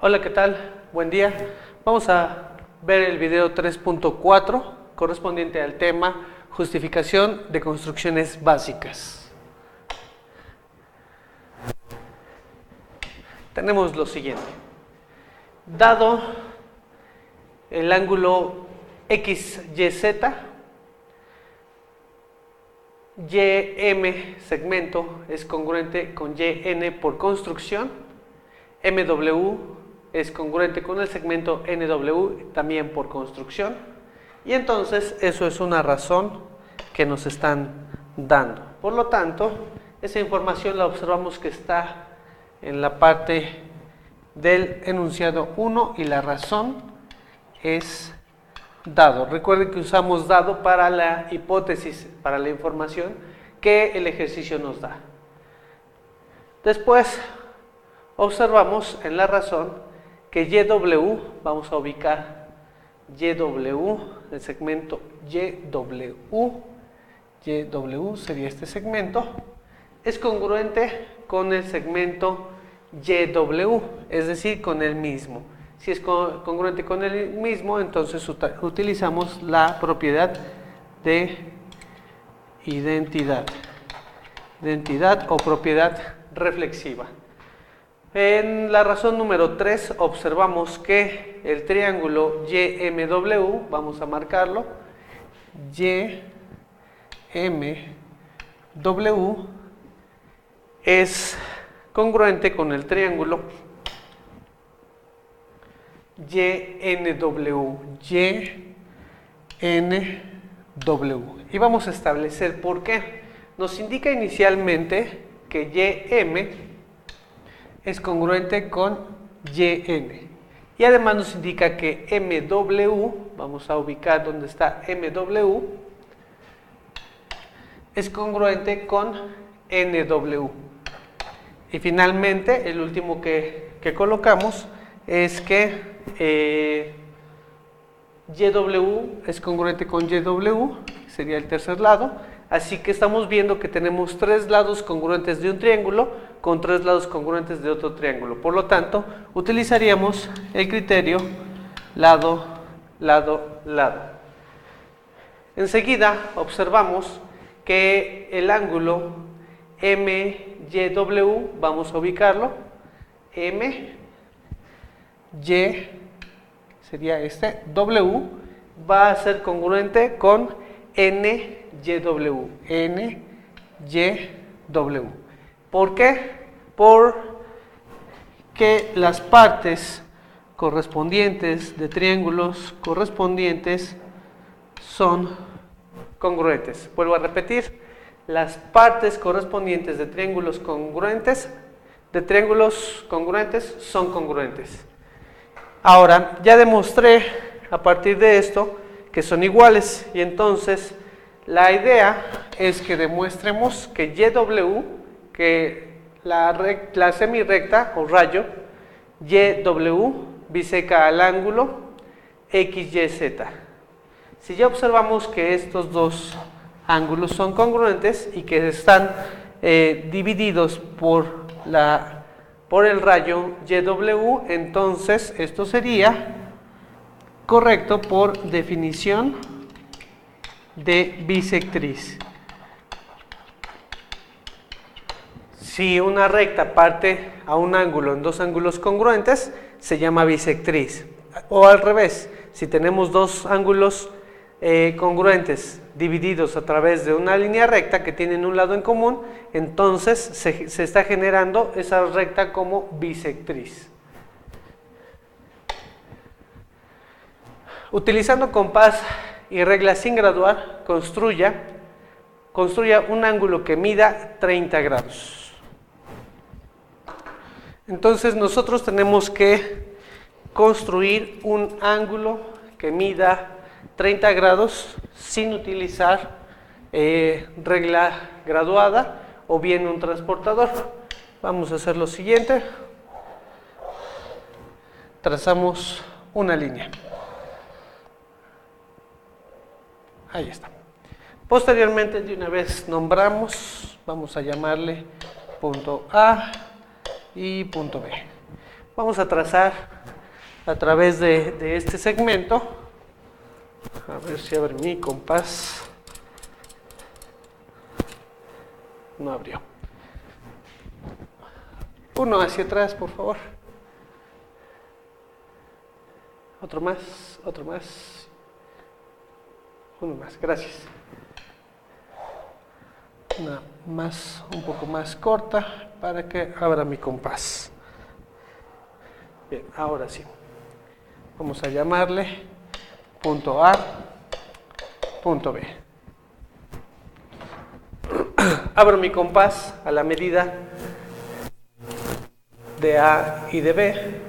Hola, ¿qué tal? Buen día. Vamos a ver el video 3.4 correspondiente al tema justificación de construcciones básicas. Tenemos lo siguiente. Dado el ángulo XYZ, YM segmento es congruente con YN por construcción, MW es congruente con el segmento NW también por construcción, y entonces eso es una razón que nos están dando. Por lo tanto, esa información la observamos que está en la parte del enunciado 1 y la razón es dado. Recuerden que usamos dado para la hipótesis, para la información que el ejercicio nos da. Después observamos en la razón que YW, vamos a ubicar YW, el segmento YW sería este segmento, es congruente con el segmento YW, es decir, con el mismo. Si es congruente con el mismo, entonces utilizamos la propiedad de identidad o propiedad reflexiva. En la razón número 3 observamos que el triángulo YMW, vamos a marcarlo, YMW es congruente con el triángulo YNW, y vamos a establecer por qué. Nos indica inicialmente que YM es congruente con YN, y además nos indica que MW, vamos a ubicar donde está MW, es congruente con NW, y finalmente el último que colocamos es que YW es congruente con YW, sería el tercer lado. Así que estamos viendo que tenemos tres lados congruentes de un triángulo con tres lados congruentes de otro triángulo. Por lo tanto, utilizaríamos el criterio lado, lado, lado. Enseguida observamos que el ángulo MYW, vamos a ubicarlo, MY sería este, W va a ser congruente con NYW. ¿Por qué? Porque las partes correspondientes de triángulos correspondientes son congruentes. Vuelvo a repetir, las partes correspondientes de triángulos congruentes son congruentes. Ahora, ya demostré a partir de esto que son iguales, y entonces la idea es que demuestremos que YW, que la semirrecta o rayo YW biseca al ángulo XYZ. Si ya observamos que estos dos ángulos son congruentes y que están divididos por el rayo YW, entonces esto sería correcto por definición de bisectriz. Si una recta parte a un ángulo en dos ángulos congruentes, se llama bisectriz. O al revés, si tenemos dos ángulos congruentes divididos a través de una línea recta que tienen un lado en común, entonces se está generando esa recta como bisectriz. Utilizando compás y regla sin graduar, construya un ángulo que mida 30 grados. Entonces nosotros tenemos que construir un ángulo que mida 30 grados sin utilizar regla graduada o bien un transportador. Vamos a hacer lo siguiente. Trazamos una línea. Ahí está. Posteriormente, de una vez nombramos, vamos a llamarle punto A y punto B. Vamos a trazar a través de este segmento. A ver si abre mi compás. No abrió. Uno hacia atrás, por favor. Otro más, otro más. Uno más, gracias. Una más, un poco más corta para que abra mi compás. Bien, ahora sí. Vamos a llamarle punto A, punto B. Abro mi compás a la medida de A y de B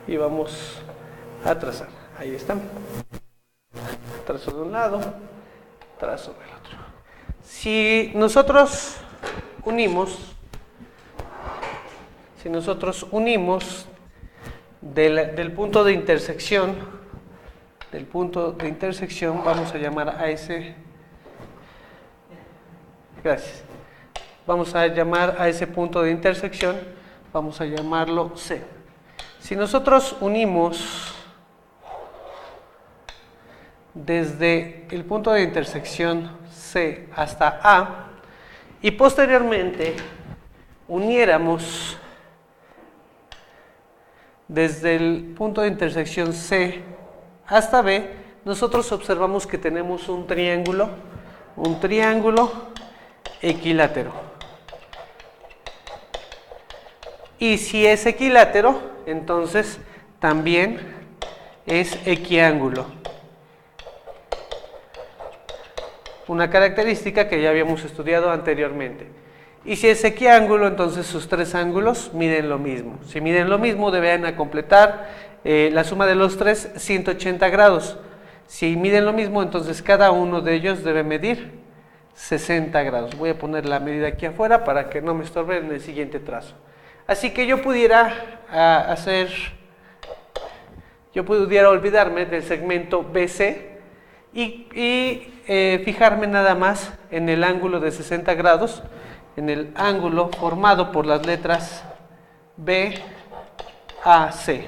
y vamos a trazar. Ahí están. Trazo de un lado, trazo del otro. Si nosotros unimos del punto de intersección, vamos a llamar a ese, gracias, vamos a llamar a ese punto de intersección, vamos a llamarlo C. Si nosotros unimos desde el punto de intersección C hasta A y posteriormente uniéramos desde el punto de intersección C hasta B, nosotros observamos que tenemos un triángulo equilátero. Y si es equilátero, entonces también es equiángulo. Una característica que ya habíamos estudiado anteriormente. Y si es equiángulo, entonces sus tres ángulos miden lo mismo. Si miden lo mismo, deberán completar la suma de los tres 180 grados. Si miden lo mismo, entonces cada uno de ellos debe medir 60 grados. Voy a poner la medida aquí afuera para que no me estorbe en el siguiente trazo. Así que yo pudiera olvidarme del segmento BC y fijarme nada más en el ángulo de 60 grados, en el ángulo formado por las letras B, A, C.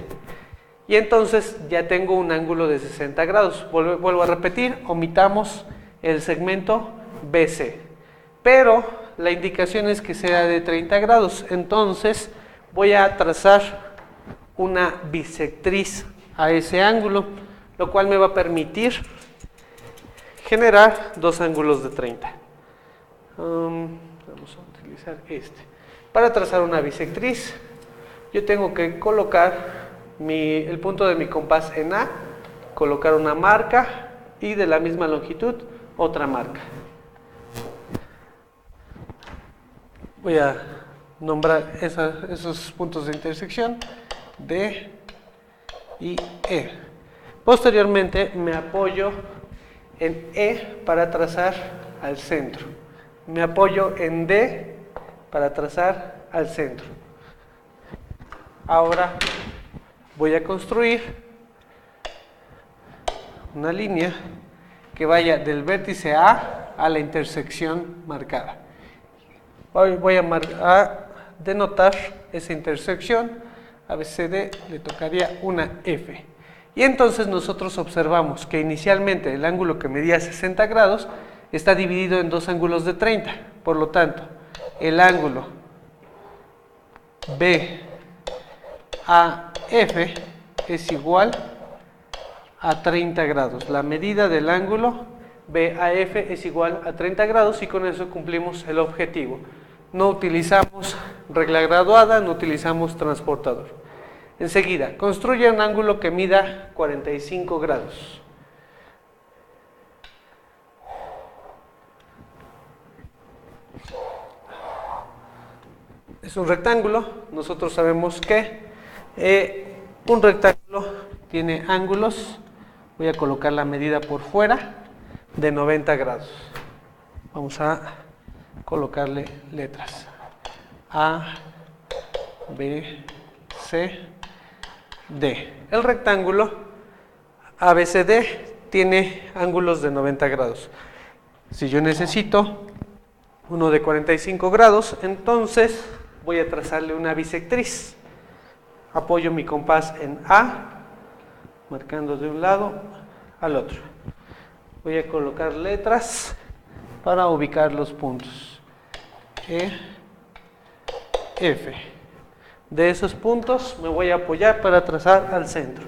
Y entonces ya tengo un ángulo de 60 grados. Vuelvo a repetir, omitamos el segmento BC. Pero la indicación es que sea de 30 grados. Entonces voy a trazar una bisectriz a ese ángulo, lo cual me va a permitir generar dos ángulos de 30. Vamos a utilizar este. Para trazar una bisectriz, yo tengo que colocar el punto de mi compás en A, colocar una marca y de la misma longitud otra marca. Voy a nombrar esos puntos de intersección D y E. Posteriormente me apoyo en E para trazar al centro. Me apoyo en D para trazar al centro. Ahora voy a construir una línea que vaya del vértice A a la intersección marcada. Voy a denotar esa intersección. A BCD le tocaría una F. Y entonces nosotros observamos que inicialmente el ángulo que medía 60 grados está dividido en dos ángulos de 30. Por lo tanto, el ángulo BAF es igual a 30 grados. La medida del ángulo BAF es igual a 30 grados y con eso cumplimos el objetivo. No utilizamos regla graduada, no utilizamos transportador. Enseguida, construye un ángulo que mida 45 grados. Es un rectángulo. Nosotros sabemos que un rectángulo tiene ángulos. Voy a colocar la medida por fuera de 90 grados. Vamos a colocarle letras A, B, C, D. El rectángulo ABCD tiene ángulos de 90 grados. Si yo necesito uno de 45 grados, entonces voy a trazarle una bisectriz. apoyo mi compás en A, marcando de un lado al otro. Voy a colocar letras para ubicar los puntos. E, F. De esos puntos me voy a apoyar para trazar al centro.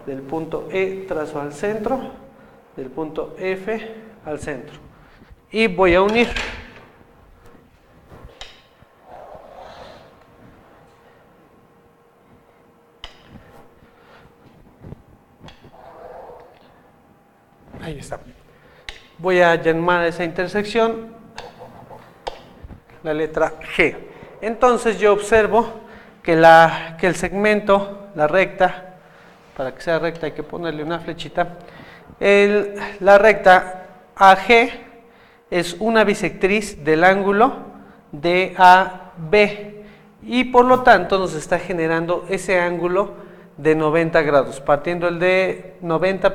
Del punto E trazo al centro, del punto F al centro. Y voy a unir. Ahí está. Voy a llamar a esa intersección la letra G. Entonces yo observo que el segmento, la recta, para que sea recta hay que ponerle una flechita, la recta AG es una bisectriz del ángulo DAB y por lo tanto nos está generando ese ángulo de 90 grados. Partiendo el de 90,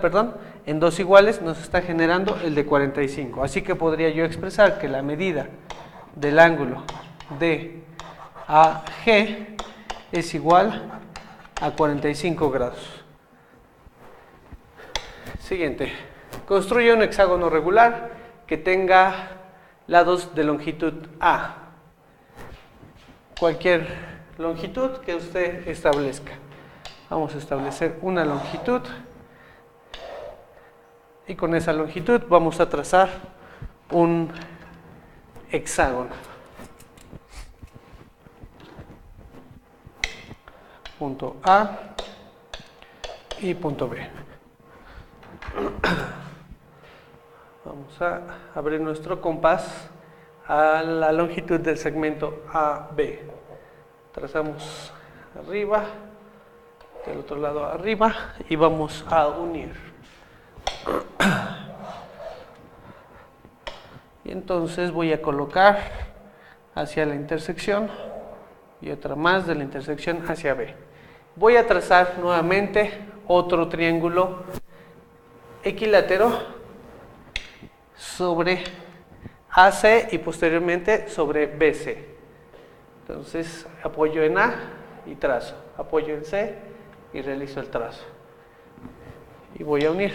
en dos iguales nos está generando el de 45. Así que podría yo expresar que la medida del ángulo DAG es igual a 45 grados. Siguiente. Construye un hexágono regular que tenga lados de longitud A. Cualquier longitud que usted establezca. Vamos a establecer una longitud y con esa longitud vamos a trazar un hexágono. Punto A y punto B. Vamos a abrir nuestro compás a la longitud del segmento AB. Trazamos arriba, del otro lado arriba y vamos a unir. Y entonces voy a colocar hacia la intersección y otra más de la intersección hacia B. Voy a trazar nuevamente otro triángulo equilátero sobre AC y posteriormente sobre BC. Entonces apoyo en A y trazo, apoyo en C y realizo el trazo. Y voy a unir.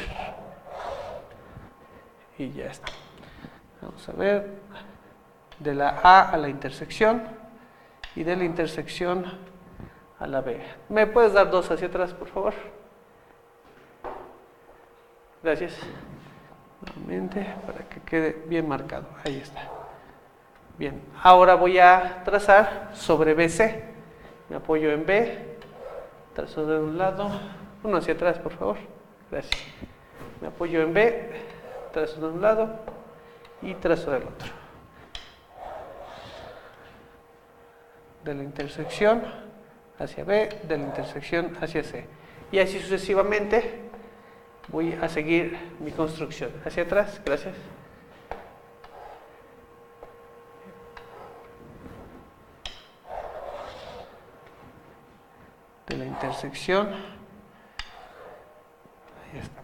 Y ya está. Vamos a ver, de la A a la intersección y de la intersección a la B. ¿Me puedes dar dos hacia atrás, por favor? Gracias. Nuevamente, para que quede bien marcado. Ahí está. Bien, ahora voy a trazar sobre BC. Me apoyo en B, trazo de un lado, uno hacia atrás, por favor. Gracias. Me apoyo en B, trazo de un lado y trazo del otro. De la intersección hacia B, de la intersección hacia C. Y así sucesivamente voy a seguir mi construcción. Hacia atrás, gracias. De la intersección. Ahí está.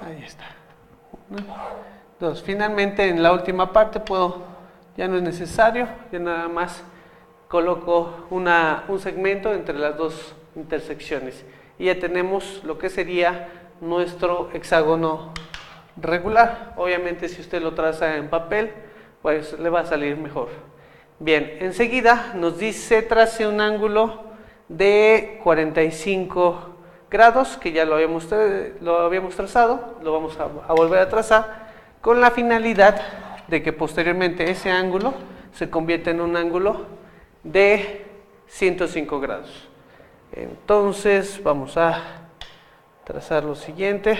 Ahí está. 1, 2. Finalmente en la última parte ya no es necesario, ya nada más coloco un segmento entre las dos intersecciones y ya tenemos lo que sería nuestro hexágono regular. Obviamente si usted lo traza en papel, pues le va a salir mejor. Bien, enseguida nos dice trace un ángulo de 45 grados, que ya lo habíamos trazado, lo vamos a volver a trazar, con la finalidad de que posteriormente ese ángulo se convierta en un ángulo de 105 grados. Entonces vamos a trazar lo siguiente.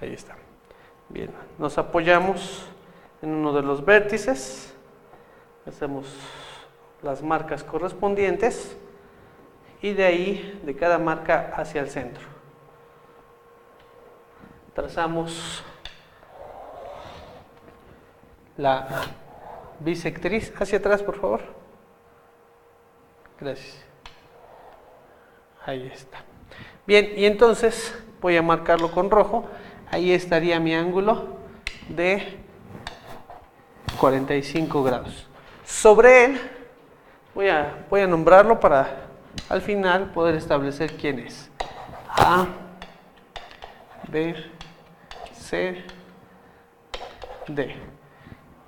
Ahí está. Bien, nos apoyamos en uno de los vértices, hacemos las marcas correspondientes y de ahí, de cada marca hacia el centro. Trazamos la bisectriz. Hacia atrás, por favor. Gracias. Ahí está. Bien, y entonces voy a marcarlo con rojo. Ahí estaría mi ángulo de 45 grados. Sobre él voy a nombrarlo para al final poder establecer quién es. A, B, C, D.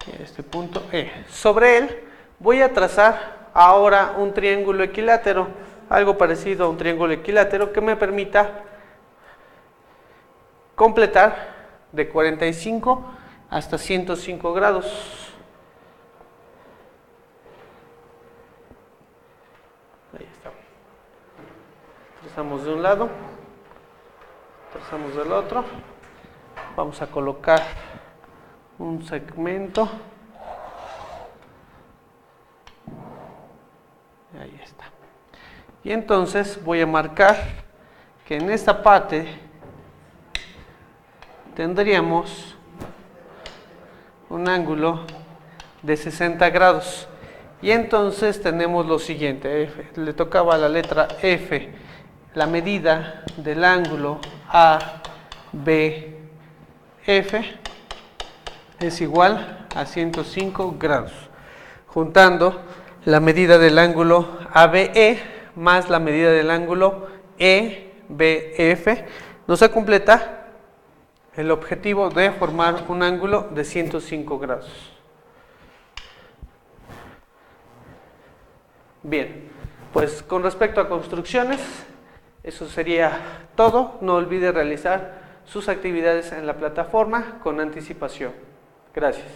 Y este punto E. Sobre él voy a trazar ahora un triángulo equilátero, algo parecido a un triángulo equilátero que me permita completar de 45 hasta 105 grados. Ahí está. Trazamos de un lado, trazamos del otro. Vamos a colocar un segmento. Ahí está. Y entonces voy a marcar que en esta parte tendríamos un ángulo de 60 grados. Y entonces tenemos lo siguiente, le tocaba la letra F, la medida del ángulo ABF es igual a 105 grados. Juntando la medida del ángulo ABE más la medida del ángulo EBF, nos se completa el objetivo de formar un ángulo de 105 grados. Bien, pues con respecto a construcciones, eso sería todo. No olvide realizar sus actividades en la plataforma con anticipación. Gracias.